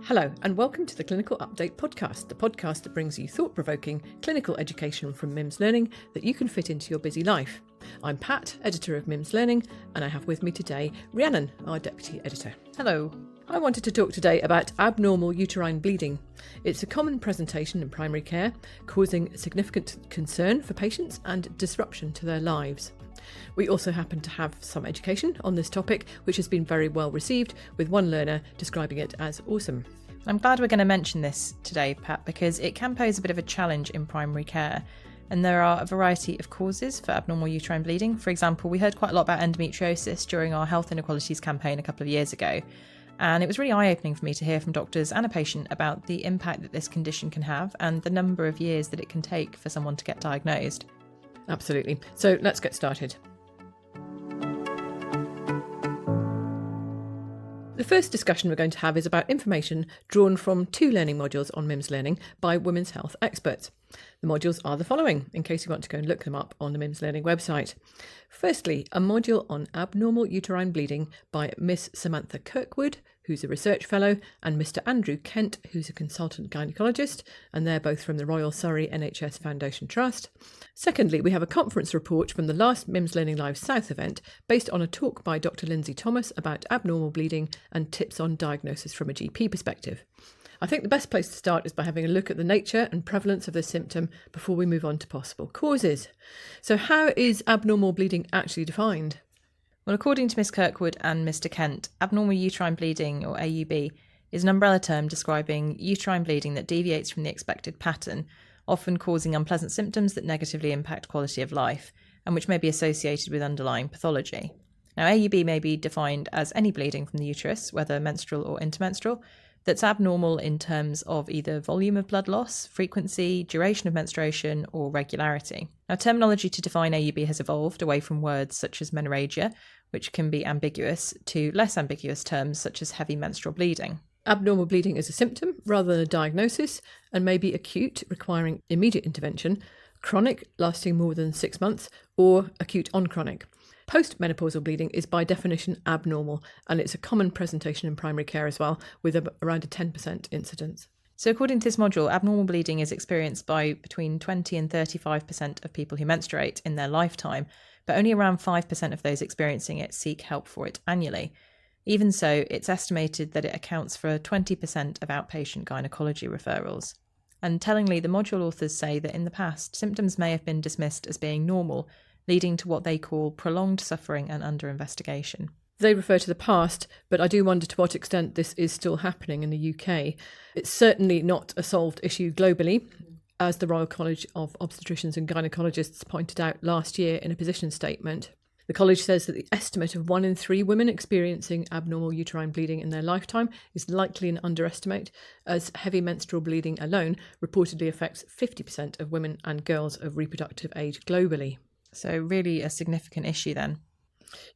Hello and welcome to the Clinical Update podcast, the podcast that brings you thought-provoking clinical education from MIMS Learning that you can fit into your busy life. I'm Pat, editor of MIMS Learning, and I have with me today Rhiannon, our deputy editor. Hello. I wanted to talk today about abnormal uterine bleeding. It's a common presentation in primary care, causing significant concern for patients and disruption to their lives. We also happen to have some education on this topic, which has been very well received, with one learner describing it as awesome. I'm glad we're going to mention this today, Pat, because it can pose a bit of a challenge in primary care. And there are a variety of causes for abnormal uterine bleeding. For example, we heard quite a lot about endometriosis during our health inequalities campaign a couple of years ago. And it was really eye-opening for me to hear from doctors and a patient about the impact that this condition can have and the number of years that it can take for someone to get diagnosed. Absolutely. So let's get started. The first discussion we're going to have is about information drawn from two learning modules on MIMS Learning by women's health experts. The modules are the following, in case you want to go and look them up on the MIMS Learning website. Firstly, a module on abnormal uterine bleeding by Miss Samantha Kirkwood, who's a research fellow, and Mr. Andrew Kent, who's a consultant gynaecologist, and they're both from the Royal Surrey NHS Foundation Trust. Secondly, we have a conference report from the last MIMS Learning Live South event based on a talk by Dr. Lindsay Thomas about abnormal bleeding and tips on diagnosis from a GP perspective. I think the best place to start is by having a look at the nature and prevalence of this symptom before we move on to possible causes. So how is abnormal bleeding actually defined? Well, according to Miss Kirkwood and Mr. Kent, abnormal uterine bleeding, or AUB, is an umbrella term describing uterine bleeding that deviates from the expected pattern, often causing unpleasant symptoms that negatively impact quality of life, and which may be associated with underlying pathology. Now, AUB may be defined as any bleeding from the uterus, whether menstrual or intermenstrual, that's abnormal in terms of either volume of blood loss, frequency, duration of menstruation, or regularity. Now, terminology to define AUB has evolved away from words such as menorrhagia, which can be ambiguous, to less ambiguous terms such as heavy menstrual bleeding. Abnormal bleeding is a symptom rather than a diagnosis and may be acute, requiring immediate intervention, chronic, lasting more than 6 months, or acute on chronic. Postmenopausal bleeding is by definition abnormal, and it's a common presentation in primary care as well, with around a 10% incidence. So according to this module, abnormal bleeding is experienced by between 20 and 35% of people who menstruate in their lifetime, but only around 5% of those experiencing it seek help for it annually. Even so, it's estimated that it accounts for 20% of outpatient gynecology referrals. And tellingly, the module authors say that in the past, symptoms may have been dismissed as being normal, leading to what they call prolonged suffering and under-investigation. They refer to the past, but I do wonder to what extent this is still happening in the UK. It's certainly not a solved issue globally, as the Royal College of Obstetricians and Gynaecologists pointed out last year in a position statement. The college says that the estimate of 1 in 3 women experiencing abnormal uterine bleeding in their lifetime is likely an underestimate, as heavy menstrual bleeding alone reportedly affects 50% of women and girls of reproductive age globally. So really a significant issue then.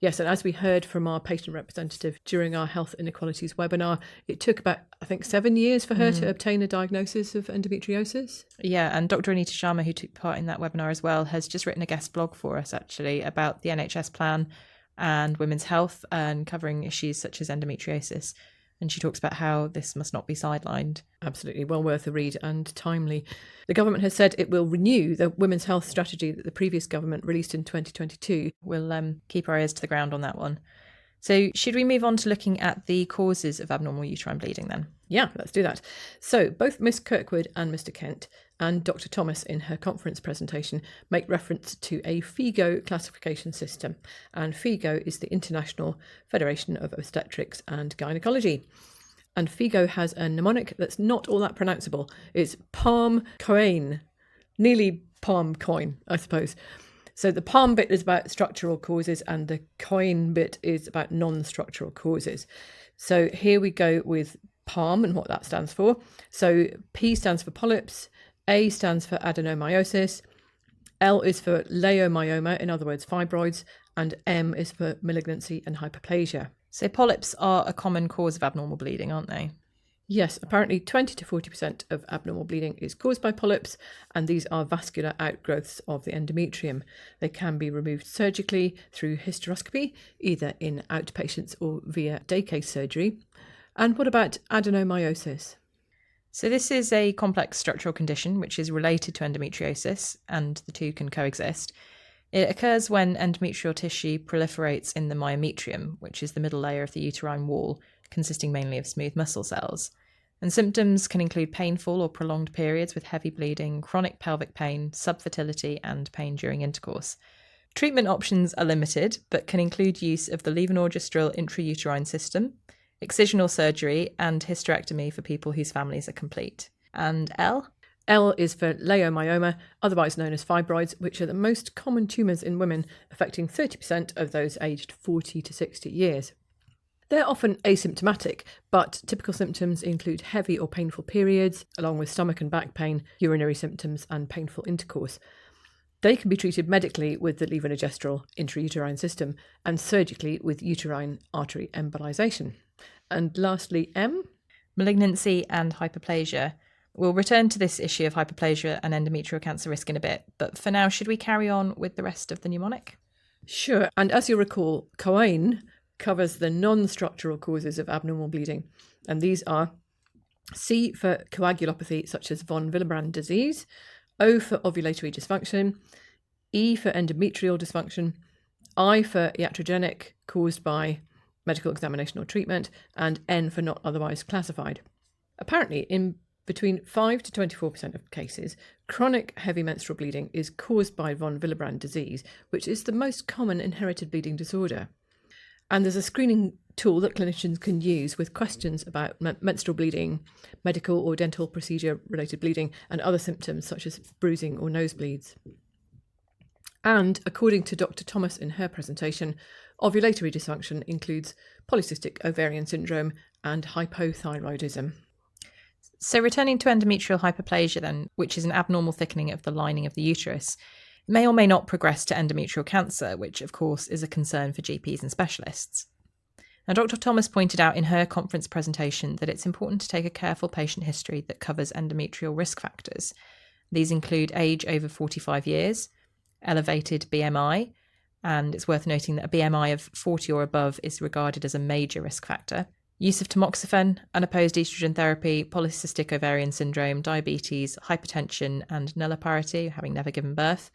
Yes, and as we heard from our patient representative during our health inequalities webinar, it took about, 7 years for her to obtain a diagnosis of endometriosis. Yeah, and Dr. Anita Sharma, who took part in that webinar as well, has just written a guest blog for us actually about the NHS plan and women's health and covering issues such as endometriosis. And she talks about how this must not be sidelined. Absolutely, well worth a read and timely. The government has said it will renew the women's health strategy that the previous government released in 2022. We'll keep our ears to the ground on that one. So should we move on to looking at the causes of abnormal uterine bleeding then? Yeah, let's do that. So both Miss Kirkwood and Mr. Kent and Dr. Thomas in her conference presentation make reference to a FIGO classification system. And FIGO is the International Federation of Obstetrics and Gynaecology. And FIGO has a mnemonic that's not all that pronounceable. It's PALM-COEIN, nearly PALM-COEIN, I suppose. So the PALM bit is about structural causes and the COEIN bit is about non-structural causes. So here we go with PALM and what that stands for. So P stands for polyps, A stands for adenomyosis, L is for leiomyoma, in other words fibroids, and M is for malignancy and hyperplasia. So polyps are a common cause of abnormal bleeding, aren't they? Yes, apparently 20 to 40% of abnormal bleeding is caused by polyps, and these are vascular outgrowths of the endometrium. They can be removed surgically through hysteroscopy, either in outpatients or via day case surgery. And what about adenomyosis? So this is a complex structural condition which is related to endometriosis, and the two can coexist. It occurs when endometrial tissue proliferates in the myometrium, which is the middle layer of the uterine wall, consisting mainly of smooth muscle cells. And symptoms can include painful or prolonged periods with heavy bleeding, chronic pelvic pain, subfertility, and pain during intercourse. Treatment options are limited, but can include use of the levonorgestrel intrauterine system, excisional surgery, and hysterectomy for people whose families are complete. And L? L is for leiomyoma, otherwise known as fibroids, which are the most common tumours in women, affecting 30% of those aged 40 to 60 years. They're often asymptomatic, but typical symptoms include heavy or painful periods, along with stomach and back pain, urinary symptoms, and painful intercourse. They can be treated medically with the levonorgestrel intrauterine system and surgically with uterine artery embolization. And lastly, M? Malignancy and hyperplasia. We'll return to this issue of hyperplasia and endometrial cancer risk in a bit, but for now, should we carry on with the rest of the mnemonic? Sure, and as you'll recall, COEIN covers the non-structural causes of abnormal bleeding, and these are C for coagulopathy such as von Willebrand disease, O for ovulatory dysfunction, E for endometrial dysfunction, I for iatrogenic caused by medical examination or treatment, and N for not otherwise classified. Apparently, in between 5 to 24% of cases, chronic heavy menstrual bleeding is caused by von Willebrand disease, which is the most common inherited bleeding disorder. And there's a screening tool that clinicians can use with questions about menstrual bleeding, medical or dental procedure-related bleeding, and other symptoms such as bruising or nosebleeds. And according to Dr. Thomas in her presentation, ovulatory dysfunction includes polycystic ovarian syndrome and hypothyroidism. So returning to endometrial hyperplasia then, which is an abnormal thickening of the lining of the uterus, may or may not progress to endometrial cancer, which of course is a concern for GPs and specialists. Now, Dr. Thomas pointed out in her conference presentation that it's important to take a careful patient history that covers endometrial risk factors. These include age over 45 years, elevated BMI, and it's worth noting that a BMI of 40 or above is regarded as a major risk factor, use of tamoxifen, unopposed estrogen therapy, polycystic ovarian syndrome, diabetes, hypertension, and nulliparity, having never given birth.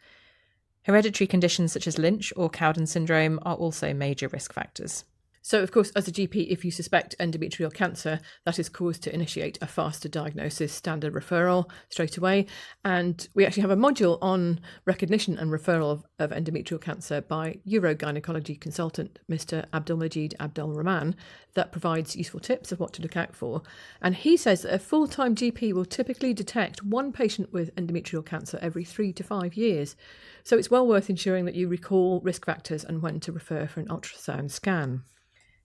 Hereditary conditions such as Lynch or Cowden syndrome are also major risk factors. So, of course, as a GP, if you suspect endometrial cancer, that is cause to initiate a faster diagnosis, standard referral straight away. And we actually have a module on recognition and referral of endometrial cancer by urogynecology consultant Mr. Abdulmajid Abdulrahman that provides useful tips of what to look out for. And he says that a full-time GP will typically detect one patient with endometrial cancer every 3 to 5 years. So it's well worth ensuring that you recall risk factors and when to refer for an ultrasound scan.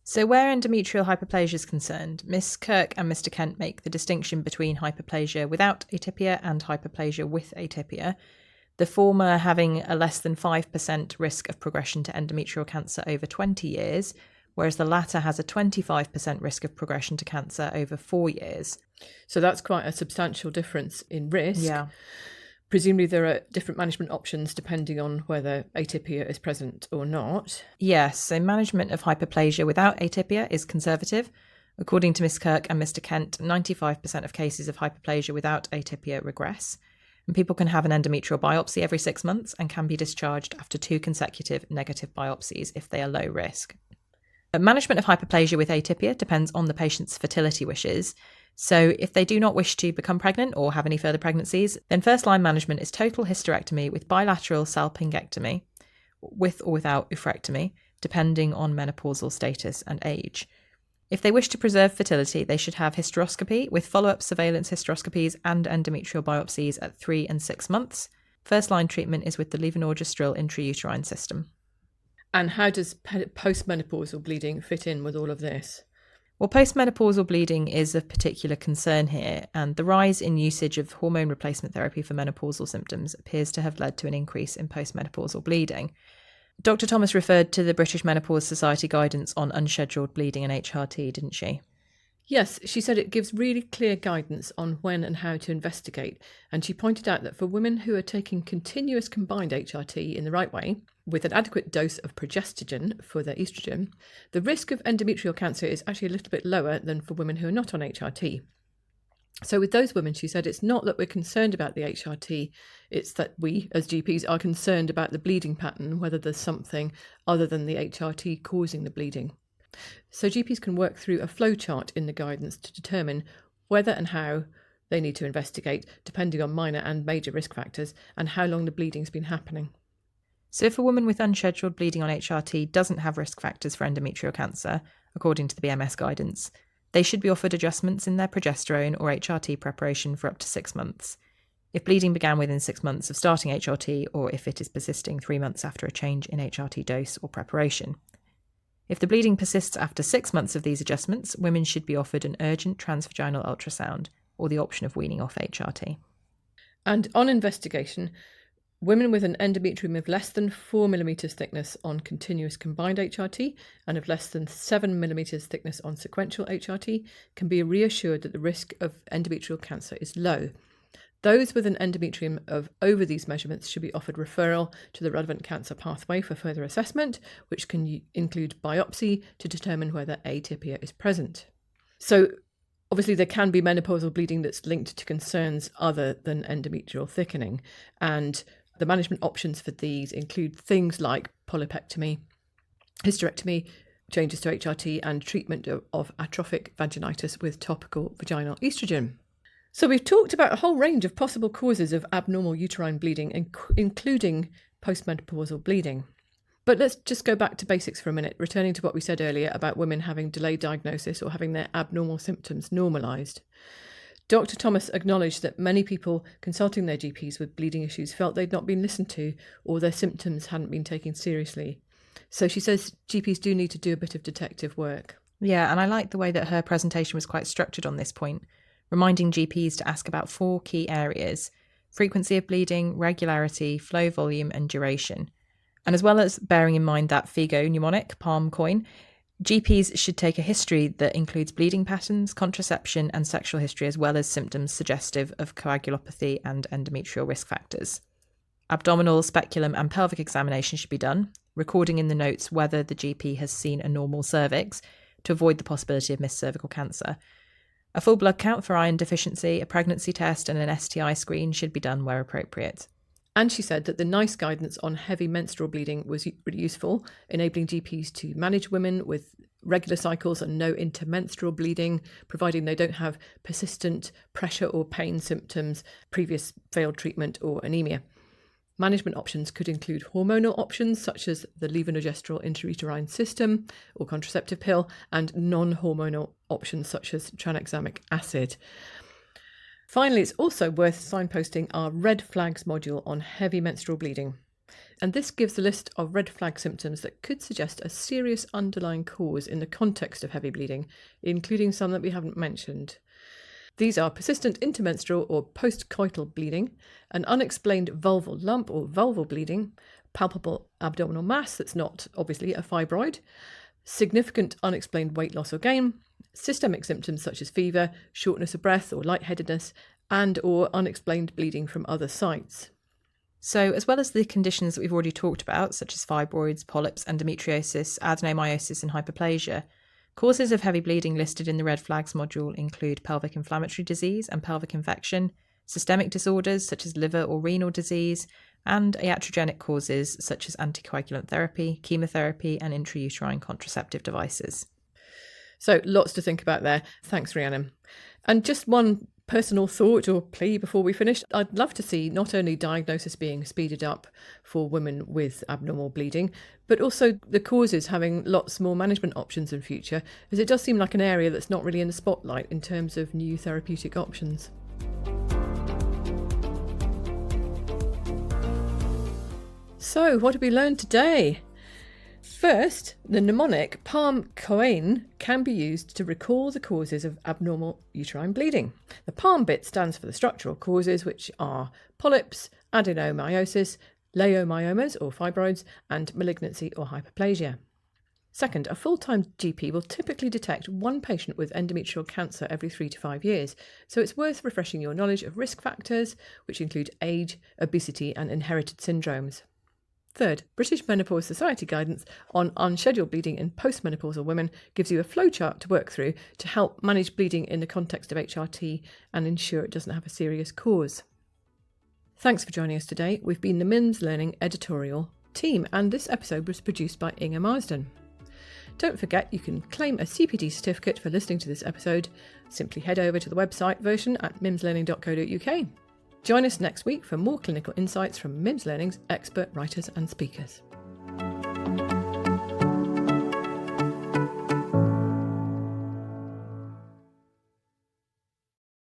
So where endometrial hyperplasia is concerned, Ms. Kirk and Mr. Kent make the distinction between hyperplasia without atypia and hyperplasia with atypia, the former having a less than 5% risk of progression to endometrial cancer over 20 years, whereas the latter has a 25% risk of progression to cancer over 4 years. So that's quite a substantial difference in risk. Yeah. Presumably there are different management options depending on whether atypia is present or not. Yes, so management of hyperplasia without atypia is conservative. According to Ms. Kirk and Mr. Kent, 95% of cases of hyperplasia without atypia regress. And people can have an endometrial biopsy every 6 months and can be discharged after 2 consecutive negative biopsies if they are low risk. But management of hyperplasia with atypia depends on the patient's fertility wishes. So if they do not wish to become pregnant or have any further pregnancies, then first-line management is total hysterectomy with bilateral salpingectomy, with or without oophorectomy, depending on menopausal status and age. If they wish to preserve fertility, they should have hysteroscopy with follow-up surveillance hysteroscopies and endometrial biopsies at 3 and 6 months. First-line treatment is with the levonorgestrel intrauterine system. And how does postmenopausal bleeding fit in with all of this? Well, postmenopausal bleeding is of particular concern here, and the rise in usage of hormone replacement therapy for menopausal symptoms appears to have led to an increase in postmenopausal bleeding. Dr. Thomas referred to the British Menopause Society guidance on unscheduled bleeding and HRT, didn't she? Yes, she said it gives really clear guidance on when and how to investigate, and she pointed out that for women who are taking continuous combined HRT in the right way, with an adequate dose of progestogen for their estrogen, the risk of endometrial cancer is actually a little bit lower than for women who are not on HRT. So with those women, she said, it's not that we're concerned about the HRT, it's that we, as GPs, are concerned about the bleeding pattern, whether there's something other than the HRT causing the bleeding. So GPs can work through a flowchart in the guidance to determine whether and how they need to investigate, depending on minor and major risk factors, and how long the bleeding's been happening. So if a woman with unscheduled bleeding on HRT doesn't have risk factors for endometrial cancer, according to the BMS guidance, they should be offered adjustments in their progesterone or HRT preparation for up to 6 months. If bleeding began within 6 months of starting HRT, or if it is persisting 3 months after a change in HRT dose or preparation. If the bleeding persists after 6 months of these adjustments, women should be offered an urgent transvaginal ultrasound or the option of weaning off HRT. And on investigation, women with an endometrium of less than 4 millimetres thickness on continuous combined HRT and of less than 7 millimetres thickness on sequential HRT can be reassured that the risk of endometrial cancer is low. Those with an endometrium of over these measurements should be offered referral to the relevant cancer pathway for further assessment, which can include biopsy to determine whether atypia is present. So obviously there can be menopausal bleeding that's linked to concerns other than endometrial thickening, and the management options for these include things like polypectomy, hysterectomy, changes to HRT, and treatment of atrophic vaginitis with topical vaginal estrogen. So we've talked about a whole range of possible causes of abnormal uterine bleeding, including postmenopausal bleeding. But let's just go back to basics for a minute, returning to what we said earlier about women having delayed diagnosis or having their abnormal symptoms normalised. Dr. Thomas acknowledged that many people consulting their GPs with bleeding issues felt they'd not been listened to or their symptoms hadn't been taken seriously. So she says GPs do need to do a bit of detective work. Yeah, and I like the way that her presentation was quite structured on this point, reminding GPs to ask about 4 key areas: frequency of bleeding, regularity, flow volume, and duration. And as well as bearing in mind that FIGO mnemonic, PALM-COEIN, GPs should take a history that includes bleeding patterns, contraception, and sexual history, as well as symptoms suggestive of coagulopathy and endometrial risk factors. Abdominal, speculum, and pelvic examination should be done, recording in the notes whether the GP has seen a normal cervix to avoid the possibility of missed cervical cancer. A full blood count for iron deficiency, a pregnancy test, and an STI screen should be done where appropriate. And she said that the NICE guidance on heavy menstrual bleeding was really useful, enabling GPs to manage women with regular cycles and no intermenstrual bleeding, providing they don't have persistent pressure or pain symptoms, previous failed treatment, or anemia. Management options could include hormonal options such as the levonorgestrel intrauterine system or contraceptive pill, and non-hormonal options such as tranexamic acid. Finally, it's also worth signposting our red flags module on heavy menstrual bleeding. And this gives a list of red flag symptoms that could suggest a serious underlying cause in the context of heavy bleeding, including some that we haven't mentioned. These are persistent intermenstrual or postcoital bleeding, an unexplained vulval lump or vulval bleeding, palpable abdominal mass that's not obviously a fibroid, significant unexplained weight loss or gain, systemic symptoms such as fever, shortness of breath or lightheadedness, and or unexplained bleeding from other sites. So, as well as the conditions that we've already talked about, such as fibroids, polyps, endometriosis, adenomyosis, and hyperplasia, causes of heavy bleeding listed in the red flags module include pelvic inflammatory disease and pelvic infection, systemic disorders such as liver or renal disease, and iatrogenic causes such as anticoagulant therapy, chemotherapy, and intrauterine contraceptive devices. So lots to think about there. Thanks, Rhiannon. And just one personal thought or plea before we finish. I'd love to see not only diagnosis being speeded up for women with abnormal bleeding, but also the causes having lots more management options in future, as it does seem like an area that's not really in the spotlight in terms of new therapeutic options. So what have we learned today? First, the mnemonic PALM-COEIN can be used to recall the causes of abnormal uterine bleeding. The PALM bit stands for the structural causes, which are polyps, adenomyosis, leiomyomas or fibroids, and malignancy or hyperplasia. Second, a full-time GP will typically detect one patient with endometrial cancer every 3 to 5 years, so it's worth refreshing your knowledge of risk factors, which include age, obesity and inherited syndromes. Third, British Menopause Society guidance on unscheduled bleeding in postmenopausal women gives you a flowchart to work through to help manage bleeding in the context of HRT and ensure it doesn't have a serious cause. Thanks for joining us today. We've been the MIMS Learning editorial team, and this episode was produced by Inga Marsden. Don't forget you can claim a CPD certificate for listening to this episode. Simply head over to the website version at mimslearning.co.uk. Join us next week for more clinical insights from MIMS Learning's expert writers and speakers.